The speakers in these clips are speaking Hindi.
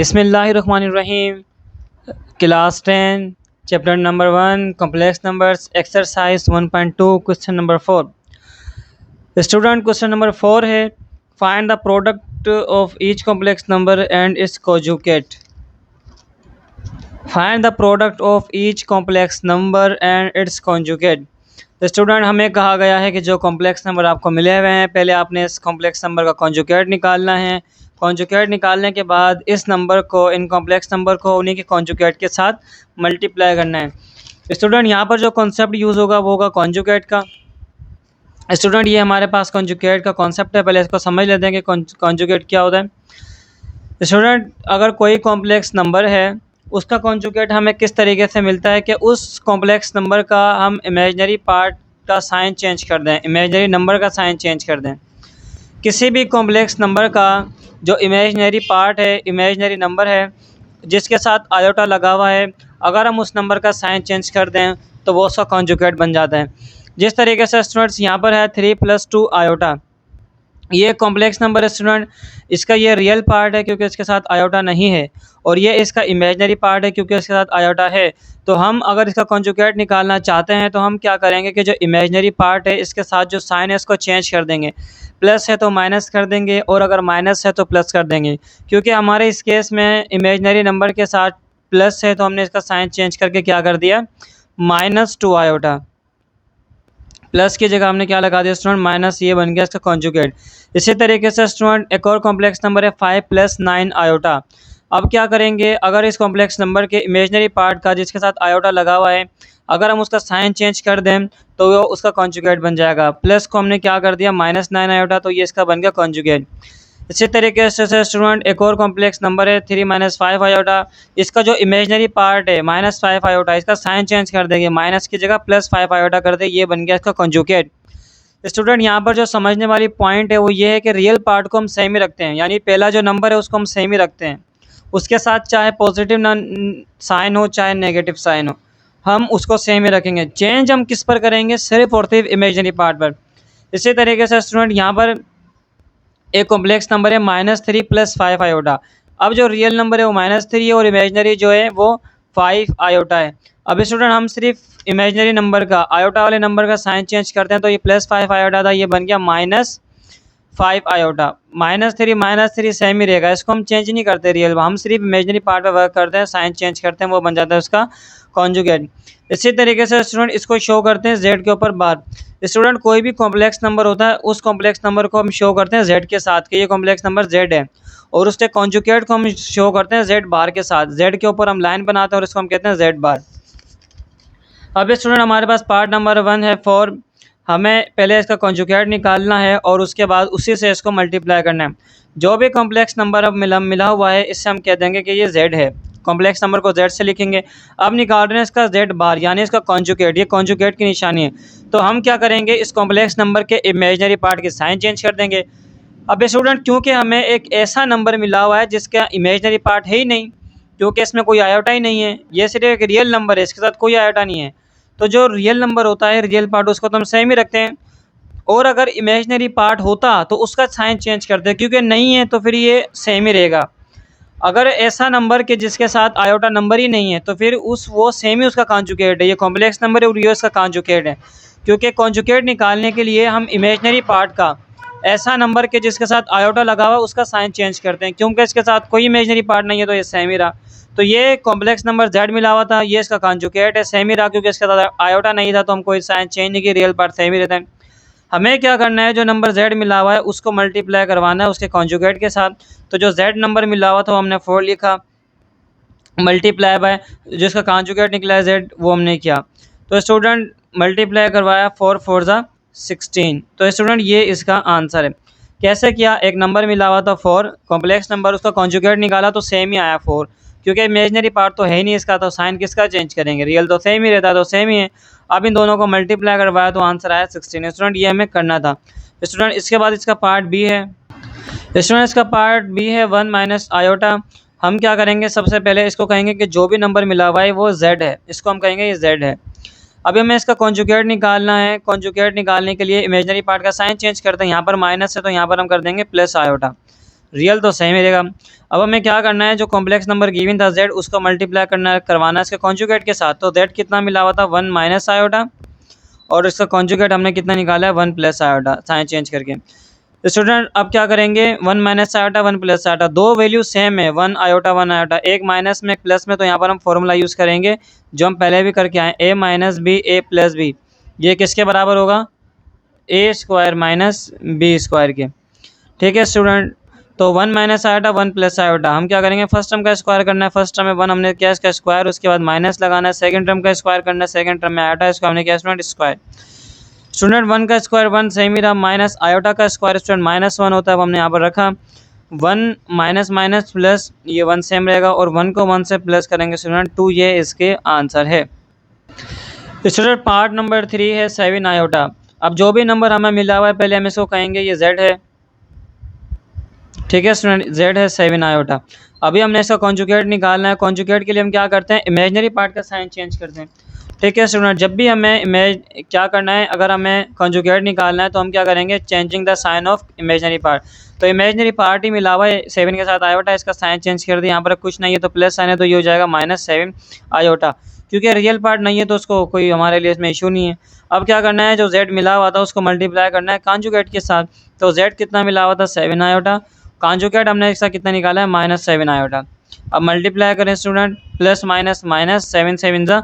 बिस्मिल्लाहिर्रहमानिर्रहीम। Class 10 chapter number 1 complex numbers exercise 1.2 question number 4। Student question number 4 है find the product of each complex number and it's conjugate. Find the product of each complex number and it's conjugate. तो स्टूडेंट हमें कहा गया है कि जो कॉम्प्लेक्स नंबर आपको मिले हुए हैं पहले आपने इस कॉम्प्लेक्स नंबर का कॉन्जुगेट निकालना है। कॉन्जुगेट निकालने के बाद इस नंबर को इन कॉम्प्लेक्स नंबर को उन्हीं के कॉन्जुगेट के साथ मल्टीप्लाई करना है। स्टूडेंट यहाँ पर जो कॉन्सेप्ट यूज़ होगा वो होगा कॉन्जुगेट का। स्टूडेंट ये हमारे पास कॉन्जुगेट का कॉन्सेप्ट है, पहले इसको समझ लेते हैं कि कॉन्जुगेट क्या होता है। स्टूडेंट अगर कोई कॉम्प्लेक्स नंबर है उसका कॉन्जुगेट हमें किस तरीके से मिलता है कि उस कॉम्प्लेक्स नंबर का हम इमेजिनरी पार्ट का साइन चेंज कर दें, इमेजिनरी नंबर का साइन चेंज कर दें। किसी भी कॉम्प्लेक्स नंबर का जो इमेजिनरी पार्ट है, इमेजिनरी नंबर है जिसके साथ आयोटा लगा हुआ है, अगर हम उस नंबर का साइन चेंज कर दें तो वो उसका कॉन्जुगेट बन जाता है। जिस तरीके से स्टूडेंट्स यहाँ पर है 3 + 2 आयोटा, ये कॉम्प्लेक्स नंबर है स्टूडेंट, इसका ये रियल पार्ट है क्योंकि इसके साथ आयोटा नहीं है, और ये इसका इमेजिनरी पार्ट है क्योंकि इसके साथ आयोटा है। तो हम अगर इसका कॉन्जुगेट निकालना चाहते हैं तो हम क्या करेंगे कि जो इमेजिनरी पार्ट है इसके साथ जो साइन है इसको चेंज कर देंगे, प्लस है तो माइनस कर देंगे और अगर माइनस है तो प्लस कर देंगे। क्योंकि हमारे इस केस में इमेजिनरी नंबर के साथ प्लस है तो हमने इसका साइन चेंज करके क्या कर दिया, -2 आयोटा। प्लस की जगह हमने क्या लगा दिया स्टूडेंट, माइनस, ये बन गया इसका कॉन्जुगेट। इसी तरीके से स्टूडेंट एक और कॉम्प्लेक्स नंबर है 5 + 9 आयोटा। अब क्या करेंगे, अगर इस कॉम्प्लेक्स नंबर के इमेजिनरी पार्ट का जिसके साथ आयोटा लगा हुआ है अगर हम उसका साइन चेंज कर दें तो वो उसका कॉन्जुगेट बन जाएगा। प्लस को हमने क्या कर दिया, -9 आयोटा, तो ये इसका बन गया कॉन्जुगेट। इसी तरीके से स्टूडेंट एक और कॉम्प्लेक्स नंबर है 3 - 5 आयोटा। इसका जो इमेजिनरी पार्ट है -5 आयोटा, इसका साइन चेंज कर देंगे, माइनस की जगह +5 आयोटा कर दे, ये बन गया इसका कॉन्जुगेट। स्टूडेंट यहाँ पर जो समझने वाली पॉइंट है वो ये है कि रियल पार्ट को हम सेम ही रखते हैं, यानी पहला जो नंबर है उसको हम सेम ही रखते हैं, उसके साथ चाहे पॉजिटिव साइन हो चाहे नेगेटिव साइन हो हम उसको सेम ही रखेंगे। चेंज हम किस पर करेंगे, सिर्फ और सिर्फ इमेजिनरी पार्ट पर। इसी तरीके से स्टूडेंट यहाँ पर एक कॉम्प्लेक्स नंबर है -3 + 5 आयोटा। अब जो रियल नंबर है वो -3 है और इमेजिनरी जो है वो 5 आयोटा है। अब स्टूडेंट हम सिर्फ इमेजिनरी नंबर का, आयोटा वाले नंबर का साइन चेंज करते हैं तो ये +5 आयोटा था, ये बन गया -5 आयोटा। -3 सेम ही रहेगा, इसको हम चेंज नहीं करते रियल, हम सिर्फ इमेजिनरी पार्ट पर वर्क करते हैं, साइन चेंज करते हैं, वो बन जाता है उसका कॉन्जुगेट। इसी तरीके से स्टूडेंट इसको शो करते हैं जेड के ऊपर बार। स्टूडेंट कोई भी कॉम्प्लेक्स नंबर होता है उस कॉम्प्लेक्स नंबर को हम शो करते हैं जेड के साथ कि ये कॉम्प्लेक्स नंबर जेड है, और उसके कॉन्जुगेट को हम शो करते हैं जेड बार के साथ। जेड के ऊपर हम लाइन बनाते हैं और इसको हम कहते हैं जेड बार। अब स्टूडेंट हमारे पास पार्ट नंबर 1 है 4, हमें पहले इसका कॉन्जुगेट निकालना है और उसके बाद उसी से इसको मल्टीप्लाई करना है। जो भी कॉम्प्लेक्स नंबर अब मिला हुआ है इससे हम कह देंगे कि ये जेड है, कॉम्प्लेक्स नंबर को जेड से लिखेंगे। अब निकाल रहे हैं इसका जेड बार यानी इसका कॉन्जुगेट, ये कॉन्जुगेट की निशानी है। तो हम क्या करेंगे, इस कॉम्प्लेक्स नंबर के इमेजिनरी पार्ट के साइन चेंज कर देंगे। अब स्टूडेंट क्योंकि हमें एक ऐसा नंबर मिला हुआ है जिसका इमेजिनरी पार्ट है ही नहीं, क्योंकि इसमें कोई आयोटा ही नहीं है, ये सिर्फ एक रियल नंबर है, इसके साथ कोई आयोटा नहीं है, तो जो रियल नंबर होता है रियल पार्ट उसको तो हम सेम ही रखते हैं, और अगर इमेजिनरी पार्ट होता तो उसका साइन चेंज करते हैं, क्योंकि नहीं है तो फिर ये सेम ही रहेगा। अगर ऐसा नंबर के जिसके साथ आयोटा नंबर ही नहीं है तो फिर वो सेम ही उसका कॉन्जुगेट है, ये कॉम्प्लेक्स नंबर है और ये उसका कॉन्जुगेट है। क्योंकि कॉन्जुगेट निकालने के लिए हम इमेजिनरी पार्ट का ऐसा नंबर के जिसके साथ आयोटा लगा हुआ उसका साइन चेंज करते हैं, क्योंकि इसके साथ कोई इमेजिनरी पार्ट नहीं है तो ये सेम ही रहा। तो ये कॉम्प्लेक्स नंबर जेड मिला हुआ था, ये इसका कॉन्जुगेट है, सेम ही रहा, क्योंकि इसके साथ आयोटा नहीं था तो हम कोई साइन चेंज नहीं किया, रियल पार्ट सेम ही रहता है। हमें क्या करना है, जो नंबर z मिला हुआ है उसको मल्टीप्लाई करवाना है उसके कॉन्जुगेट के साथ। तो जो z नंबर मिला हुआ था वो हमने 4 लिखा, मल्टीप्लाई बाय जिसका कॉन्जुगेट निकला है z वो हमने किया। तो स्टूडेंट मल्टीप्लाई करवाया 4 × 4 = 16। तो स्टूडेंट ये इसका आंसर है। कैसे किया, एक नंबर मिला हुआ था 4, कॉम्प्लेक्स नंबर, उसका कॉन्जुगेट निकाला तो सेम ही आया 4, क्योंकि इमेजिनरी पार्ट तो है ही नहीं इसका, तो साइन किसका चेंज करेंगे, रियल तो सेम ही रहता है, तो सेम ही है। अब इन दोनों को मल्टीप्लाई करवाया तो आंसर आया 16। स्टूडेंट ये हमें करना था। स्टूडेंट इसके बाद इसका पार्ट बी है। स्टूडेंट इसका पार्ट बी है 1 - आयोटा। हम क्या करेंगे, सबसे पहले इसको कहेंगे कि जो भी नंबर मिला हुआ है वो z है, इसको हम कहेंगे ये z है। अभी हमें इसका कॉन्जुगेट निकालना है। कॉन्जुगेट निकालने के लिए इमेजिनरी पार्ट का साइन चेंज करते हैं, यहाँ पर माइनस है तो यहाँ पर हम कर देंगे प्लस आयोटा। रियल तो सही मिलेगा। अब हमें क्या करना है, जो कॉम्प्लेक्स नंबर गिवन था z, उसको मल्टीप्लाई करवाना है इसके कॉन्जुगेट के साथ। तो z कितना मिला हुआ था 1 माइनस आयोटा, और इसका कॉन्जुगेट हमने कितना निकाला है 1 प्लस आयोटा, साइन चेंज करके। स्टूडेंट अब क्या करेंगे, 1 माइनस आयोटा 1 प्लस आयोटा, दो वैल्यू सेम है, 1 आयोटा 1 आयोटा, एक माइनस में एक प्लस में, तो यहाँ पर हम फॉर्मूला यूज़ करेंगे जो हम पहले भी करके आए, a minus b a plus b, ये किसके बराबर होगा, a square minus b square के। ठीक है स्टूडेंट, तो 1 माइनस आयोटा 1 प्लस आयोटा, हम क्या करेंगे फर्स्ट टर्म का स्क्वायर करना है, फर्स्ट टर्म में 1 हमने किया इसका स्क्वायर, उसके बाद माइनस लगाना है, सेकंड टर्म का स्क्वायर करना है, सेकंड टर्म में आयोटा इसको हमने किया स्टूडेंट स्क्वायर। स्टूडेंट 1 का स्क्वायर 1 सही मेरा, माइनस आयोटा का स्क्वायर स्टूडेंट -1 होता है, अब हमने यहाँ पर रखा 1 माइनस माइनस प्लस, ये 1 सेम रहेगा, और 1 को 1 से प्लस करेंगे स्टूडेंट 2, ये इसके आंसर है। स्टूडेंट पार्ट नंबर 3 है 7 आयोटा। अब जो भी नंबर हमें मिला हुआ है पहले हम इसको कहेंगे ये z है, ठीक है स्टूडेंट, z है 7 आयोटा। अभी हमने इसका कॉन्जुगेट निकालना है, कॉन्जुगेट के लिए हम क्या करते हैं, इमेजिनरी पार्ट का साइन चेंज करते हैं। ठीक है स्टूडेंट, जब भी हमें क्या करना है, अगर हमें कॉन्जुगेट निकालना है तो हम क्या करेंगे, changing the sign of imaginary part. तो इमेजिनरी पार्ट ही मिला हुआ है 7 के साथ आयोटा, इसका साइन चेंज कर दिया, यहाँ पर कुछ नहीं है तो प्लस साइन है, तो ये हो जाएगा -7 आयोटा, क्योंकि रियल पार्ट नहीं है तो उसको कोई हमारे लिए इसमें इशू नहीं है। अब क्या करना है, जो z मिला हुआ था उसको मल्टीप्लाई करना है कॉन्जुगेट के साथ। तो z कितना मिला हुआ था 7 आयोटा, कॉन्जुगेट हमने इसका कितना निकाला है -7 आयोटा। अब मल्टीप्लाई करें स्टूडेंट, प्लस माइनस माइनस, 7 7 ज़ा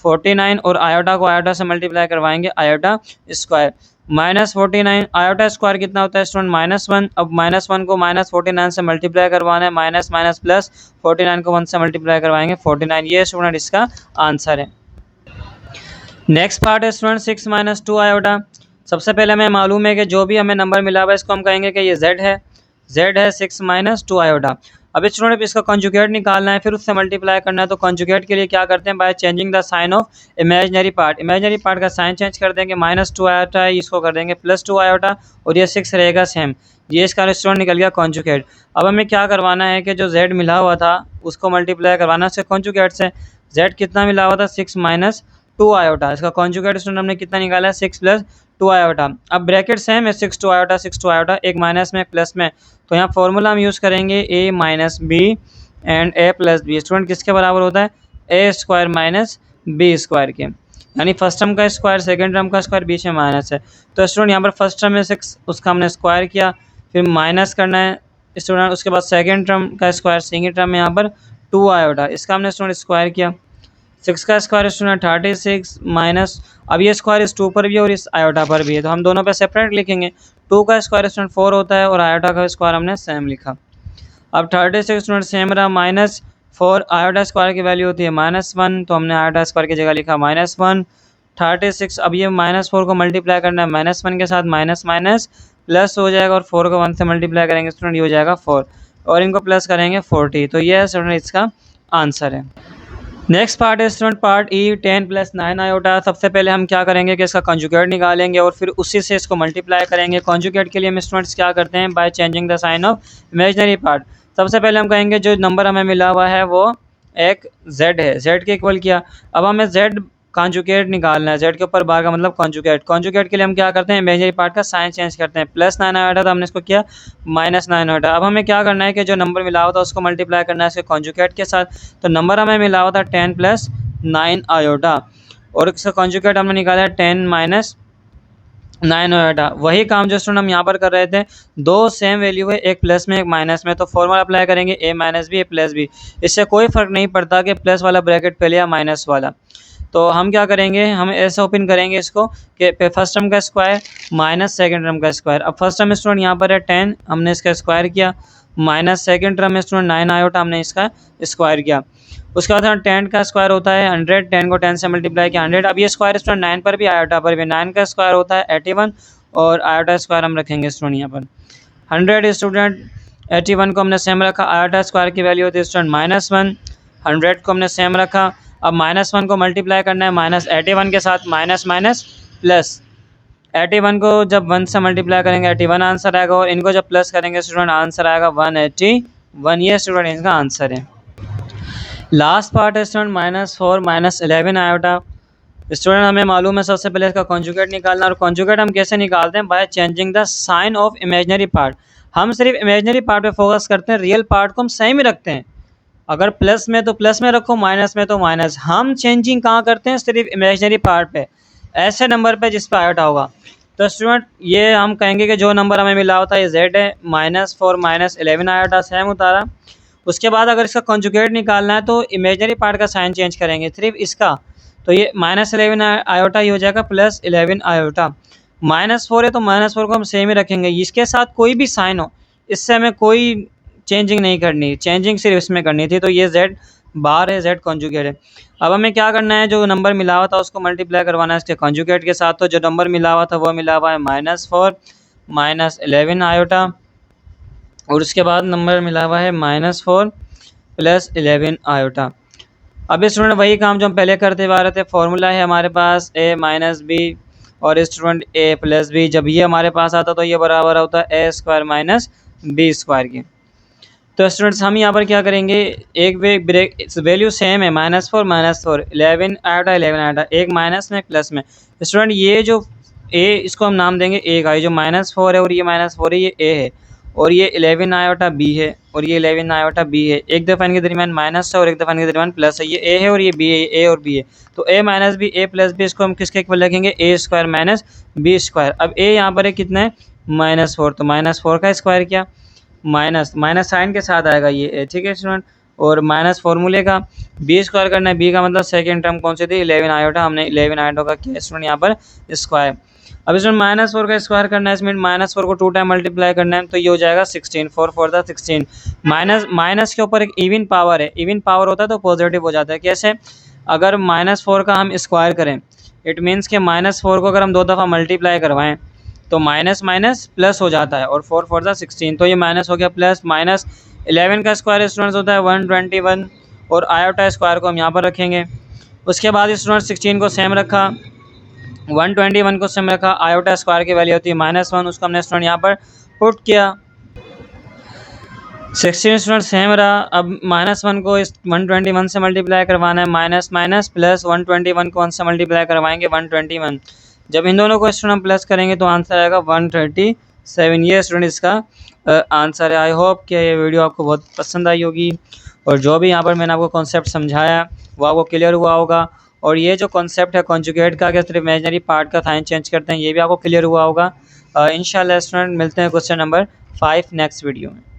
49, और आयोटा को आयोटा से मल्टीप्लाई करवाएंगे आयोटा स्क्वायर, -49 आयोटा स्क्वायर कितना होता है स्टूडेंट -1। अब -1 को -49 से मल्टीप्लाई करवाना है, माइनस माइनस प्लस, 49 को 1 से मल्टीप्लाई करवाएंगे 49, ये स्टूडेंट इसका आंसर है। नेक्स्ट पार्ट है स्टूडेंट 6 माइनस 2 आयोटा। सबसे पहले हमें मालूम है कि जो भी हमें नंबर मिला हुआ है इसको हम कहेंगे कि ये z है, z है 6 माइनस 2 आयोटा। अब स्टूडेंट इसका कॉन्जुगेट निकालना है, फिर उससे मल्टीप्लाई करना है। तो कॉन्जुगेट के लिए क्या करते हैं, by changing the sign of imaginary part, imaginary part का साइन चेंज कर देंगे, -2 आयोटा है इसको कर देंगे +2 आयोटा, और ये 6 रहेगा सेम, ये इसका स्टूडेंट निकल गया कॉन्जुगेट। अब हमें क्या करवाना है कि जो z मिला हुआ था उसको मल्टीप्लाई करवाना है उसके कॉन्जुगेट से। z कितना मिला हुआ था 6 माइनस 2 आयोटा, इसका कॉन्जुगेट स्टूडेंट हमने कितना निकाला है 6 + 2 आयोटा। अब ब्रैकेट सेम है 6 2 आयोटा 6 2 आयोटा, एक माइनस में एक प्लस में, तो यहाँ फॉर्मूला हम यूज़ करेंगे a minus b and a plus b. Student किसके बराबर होता है, a square minus b square के, यानी फर्स्ट टर्म का स्क्वायर सेकंड टर्म का स्क्वायर बीच में माइनस है। तो स्टूडेंट यहाँ पर फर्स्ट टर्म में 6 उसका हमने स्क्वायर किया, फिर माइनस करना है स्टूडेंट, उसके बाद सेकंड टर्म का स्क्वायर, सेकंड टर्म में यहाँ पर 2 आयोटा, इसका हमने स्टूडेंट स्क्वायर किया, 6 का स्क्वायर स्टूडेंट 36 माइनस, अब ये स्क्वायर इस 2 पर भी है और इस आयोटा पर भी है, तो हम दोनों पे सेपरेट लिखेंगे। 2 का स्क्वायर स्टूडेंट 4 होता है और आयोटा का स्क्वायर हमने सेम लिखा। अब 36 स्टूडेंट सेम रहा, -4 आयोटा स्क्वायर की वैल्यू होती है -1, तो हमने आयोटा स्क्वायर की जगह लिखा -1 36। अब ये -4 को मल्टीप्लाई करना है -1 के साथ, माइनस माइनस प्लस हो जाएगा, और 4 को 1 से मल्टीप्लाई करेंगे स्टूडेंट ये हो जाएगा 4, और इनको प्लस करेंगे 40, तो ये स्टूडेंट इसका आंसर है। नेक्स्ट पार्ट है स्टूडेंट पार्ट ई 10 + 9 आयोटा। सबसे पहले हम क्या करेंगे कि इसका कॉन्जुगेट निकालेंगे और फिर उसी से इसको मल्टीप्लाई करेंगे। कॉन्जुगेट के लिए हम स्टूडेंट्स क्या करते हैं, by changing the sign of imaginary part. सबसे पहले हम कहेंगे जो नंबर हमें मिला हुआ है वो एक z है, z के इक्वल किया। अब हमें z कॉन्जुगेट निकालना है, z के ऊपर बार का मतलब कॉन्जुगेट। कॉन्जुगेट के लिए हम क्या करते हैं, इमेजिनरी पार्ट का साइन चेंज करते हैं, +9 आयोटा था हमने इसको किया -9 आयोटा। अब हमें क्या करना है कि जो नंबर मिला हुआ था उसको मल्टीप्लाई करना है इसके कॉन्जुगेट के साथ। तो नंबर हमें मिला हुआ था 10 + 9 आयोटा, और इसका कॉन्जुगेट हमने निकाला है 10 - 9 आयोटा। वही काम जो स्टूडेंट हम यहाँ पर कर रहे थे, दो सेम वैल्यू है, एक प्लस में एक माइनस में, तो फॉर्मूला अप्लाई करेंगे a minus b a plus b. इससे कोई फ़र्क नहीं पड़ता कि प्लस वाला ब्रैकेट पहले या माइनस वाला। तो हम क्या करेंगे, हम ऐसा ओपन करेंगे इसको कि फर्स्ट टर्म का स्क्वायर माइनस सेकंड टर्म का स्क्वायर। अब फर्स्ट टर्म स्टूडेंट यहाँ पर है 10, हमने इसका स्क्वायर किया, minus second term student 9 iota, हमने इसका स्क्वायर किया। उसके बाद 10 का स्क्वायर होता है 100, 10 को 10 से मल्टीप्लाई किया 100। अब ये स्क्वायर स्टूडेंट 9 पर भी आयोटा पर भी, 9 का स्क्वायर होता है 81, और आयोटा स्क्वायर हम रखेंगे स्टूडेंट यहाँ पर 100 स्टूडेंट। 81 को हमने सेम रखा, आयोटा स्क्वायर की वैल्यू होती है स्टूडेंट -1, 100 को हमने सेम रखा। अब -1 को मल्टीप्लाई करना है -81 के साथ, माइनस माइनस प्लस, 81 को जब 1 से मल्टीप्लाई करेंगे 81 आंसर आएगा, और इनको जब प्लस करेंगे स्टूडेंट आंसर आएगा 181, ये स्टूडेंट इनका आंसर है। लास्ट पार्ट है स्टूडेंट -4 - 11 आयोटा। स्टूडेंट हमें मालूम है सबसे पहले इसका कॉन्जुगेट निकालना, और कॉन्जुगेट हम कैसे निकालते हैं, by changing the sign of imaginary part. हम सिर्फ इमेजिनरी पार्ट पे फोकस करते हैं, रियल पार्ट को हम सेम ही रखते हैं। अगर प्लस में तो प्लस में रखो, माइनस में तो माइनस। हम चेंजिंग कहाँ करते हैं? सिर्फ इमेजिनरी पार्ट पे, ऐसे नंबर पे जिस पे आयोटा होगा। तो स्टूडेंट ये हम कहेंगे कि जो नंबर हमें मिला होता है ये z है, -4 -11 आयोटा सेम उतारा। उसके बाद अगर इसका कॉन्जुगेट निकालना है तो इमेजिनरी पार्ट का साइन चेंज करेंगे, सिर्फ इसका। तो ये -11 आयोटा ही हो जाएगा +11 आयोटा। -4 है तो -4 को हम सेम ही रखेंगे, इसके साथ कोई भी साइन हो इससे हमें कोई चेंजिंग नहीं करनी, चेंजिंग सिर्फ इसमें करनी थी। तो ये z बार है, z कॉन्जुगेट है। अब हमें क्या करना है, जो नंबर मिला हुआ था उसको मल्टीप्लाई करवाना है इसके कॉन्जुगेट के साथ। तो जो नंबर मिला हुआ था वो मिला हुआ है -4 -11 आयोटा, और उसके बाद नंबर मिला हुआ है -4 +11 आयोटा। अब स्टूडेंट वही काम जो हम पहले करते हुए आ रहे थे, फॉर्मूला है हमारे पास a - b और स्टूडेंट a + b। जब ये हमारे पास आता तो ये बराबर होता है a² - b² की। तो स्टूडेंट्स हम यहाँ पर क्या करेंगे, एक वैल्यू सेम है, -4 -4 11 आयोटा 11 आयोटा, एक माइनस में एक प्लस में। स्टूडेंट ये जो a इसको हम नाम देंगे a का, ये जो -4 है और ये -4 है ये a है, और ये 11 आयोटा b है और ये 11 आयोटा b है। एक दफ़ा इनके दरमियान माइनस है और एक दफ़ा इनके दरमियान प्लस है, ये a है और ये b है, ये a और b है। तो a - b a + b इसको हम किसके इक्वल लिखेंगे, a² - b²। अब a यहाँ पर है कितना है, -4, तो -4 का स्क्वायर क्या, माइनस साइन के साथ आएगा ये, ठीक है स्टूडेंट। और माइनस फार्मूले का b² करना है, b का मतलब सेकेंड टर्म कौन सी थी, 11 आयोटा, हमने 11 आयोटा का किया स्टूडेंट यहाँ पर स्क्वायर। अब इसमें -4 का स्क्वायर करना है, इसमें -4 को 2 टाइम मल्टीप्लाई करना है, तो ये हो जाएगा 16, 4 4 दा 16। माइनस के ऊपर एक इवन पावर है, इवन पावर होता है तो पॉजिटिव हो जाता है। कैसे, अगर -4 का हम स्क्वायर करें, इट मीन्स के -4 को अगर हम 2 दफ़ा मल्टीप्लाई करवाएं तो माइनस माइनस प्लस हो जाता है, और 4 4 दा 16, तो ये माइनस हो गया प्लस। -11 का स्क्वायर स्टूडेंट्स होता है 121, और आयोटा स्क्वायर को हम यहाँ पर रखेंगे। उसके बाद स्टूडेंट 16 को सेम रखा, 121 को सेम रखा, आयोटा स्क्वायर की वैल्यू होती है -1, उसको हमने स्टूडेंट यहाँ पर पुट किया। 16 स्टूडेंट सेम रहा। अब -1 को इस 121 से मल्टीप्लाई करवाना है, माइनस माइनस प्लस 121 को 1 से मल्टीप्लाई करवाएंगे 121। जब इन दोनों को स्टूडेंट हम प्लस करेंगे तो आंसर आएगा 137। ये स्टूडेंट इसका आंसर है। आई होप कि ये वीडियो आपको बहुत पसंद आई होगी, और जो भी यहाँ पर मैंने आपको कॉन्सेप्ट समझाया वो आपको क्लियर हुआ होगा। और ये जो कॉन्सेप्ट है कॉन्जुगेट का, कि सिर्फ इमेजिनरी पार्ट का साइन चेंज करते हैं, ये भी आपको क्लियर हुआ होगा। इंशाल्लाह स्टूडेंट मिलते हैं क्वेश्चन नंबर 5 नेक्स्ट वीडियो में।